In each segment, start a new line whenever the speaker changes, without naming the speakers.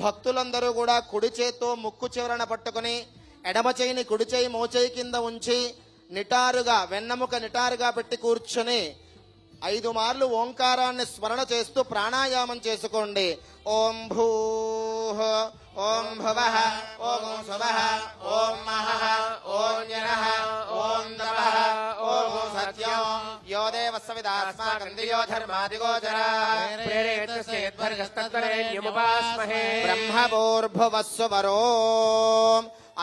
భక్తులందరూ కూడా కుడి చేత్తో ముక్కు చివరన పట్టుకుని ఎడమ చేయిని కుడి చేయి మోచేయి కింద ఉంచి నిటారుగా వెన్నముక నిటారుగా పెట్టి కూర్చొని 5 మార్లు ఓంకారాన్ని స్మరణ చేస్తూ ప్రాణాయామం చేసుకోండి. ఓం భూః ఓం భువః ఓం స్వః ఓం మహః ఓం జనః ఓం తపః ఓం సత్యం యో దేవస్య విదాస్మాకం దియో ధర్మాదిగోచరః ప్రేరేతస్యేద్వర్గస్తత్వరేణ్యముపాస్మహే బ్రహ్మభూర్భువస్సువరో.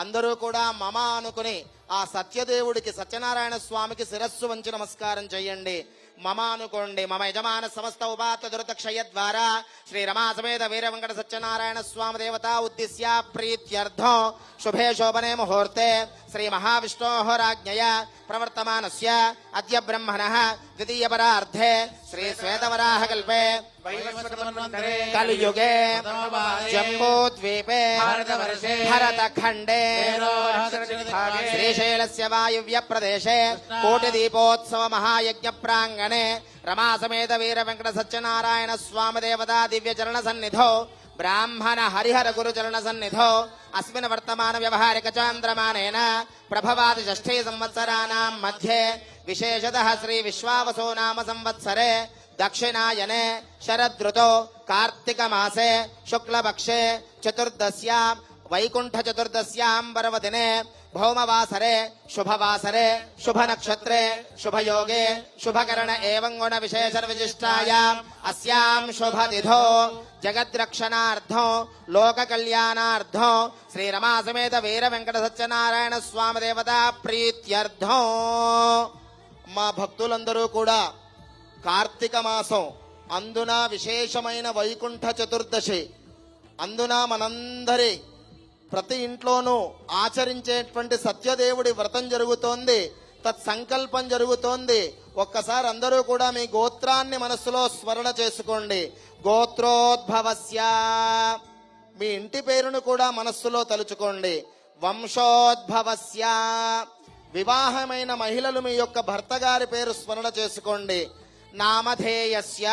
అందరూ కూడా మమ అనుకుని ఆ సత్యదేవుడికి సత్యనారాయణ స్వామికి శిరస్సు వంచి నమస్కారం చేయండి. మమ అనుకోండి. మమ యజమాన సమస్త ఉపాత దురతక్షయ ద్వారా శ్రీ రమా సమేత వీర వెంకట సత్యనారాయణ స్వామి దేవతా ఉద్దిశ్య ప్రీత్యర్థం శుభే శోభనే ముహూర్తే శ్రీ మహావిష్ణోః రాజ్ఞయ ప్రవర్తమానస్య అద్య బ్రహ్మణః ద్వితీయ పరార్ధే శ్రీ శ్వేతవరాహ కల్పే కలియుగే జంబూద్వీపే భరతఖండే శ్రీశైలస్య వాయువ్య ప్రదేశే కోటిదీపోత్సవ మహాయజ్ఞ ప్రాంగణే రమా సమేత వీర వెంకట సత్యనారాయణ స్వామి దేవతా దివ్య చరణ సన్నిధో బ్రాహ్మణ హరిహర గురు చరణ సన్నిధో అస్మిన్ వర్తమాన వ్యవహారిక చాంద్రమానేన ప్రభవాది షష్ఠీ సంవత్సరానాం మధ్యే విశేషతః శ్రీ విశ్వావసో నామ సంవత్సరే దక్షిణాయనే శరదృతో కార్తీక మాసే శుక్లపక్షే చతుర్దశ్యాం వైకుంఠ చతుర్దశ్యాం పర్వదినే భౌమవాసరే శుభవాసరే శుభ నక్షత్రే శుభయోగే శుభకరణ ఏవం గుణ విశేష విశిష్టాయాం అస్యాం శుభతిథో జగద్రక్షణార్థం లోక కళ్యాణార్థం శ్రీ రమా సమేత వీర వెంకట సత్యనారాయణ స్వామి దేవతా ప్రీత్యర్థం. మా భక్తులందరూ కూడా కార్తీక మాసం అందున విశేషమైన వైకుంఠ చతుర్దశి అందున మనందరి ప్రతి ఇంట్లోనూ ఆచరించేటువంటి సత్యదేవుడి వ్రతం జరుగుతోంది. తత్సంకల్పం జరుగుతోంది. ఒక్కసారి అందరూ కూడా మీ గోత్రాన్ని మనస్సులో స్మరణ చేసుకోండి. గోత్రోద్భవస్య మీ ఇంటి పేరును కూడా మనస్సులో తలుచుకోండి. వంశోద్భవస్య వివాహమైన మహిళలు మీ యొక్క భర్త గారి పేరు స్మరణ చేసుకోండి. నామధేయస్య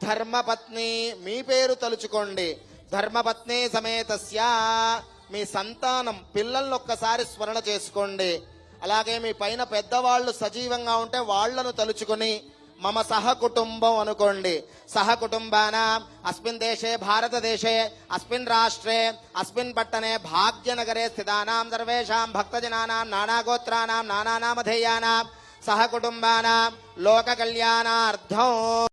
ధర్మపత్ని మీ పేరు తలుచుకోండి. ధర్మపత్ని సమేతస్య మీ సంతానం పిల్లలను ఒక్కసారి స్మరణ చేసుకోండి. అలాగే మీ పైన పెద్దవాళ్ళు సజీవంగా ఉంటే వాళ్లను తలుచుకుని మమ సహ కుటుంబం అనుకోండి. సహ కుటుంబానాం అస్మిన్ దేశే భారతదేశే అస్మిన్ రాష్ట్రే అస్మిన్ పట్టణే భాగ్యనగరే స్థితానాం సర్వేషాం భక్తజనానాం నానాగోత్రానాం నానానామధేయానాం సహ కుటుంబానాం లోక కళ్యాణార్థం.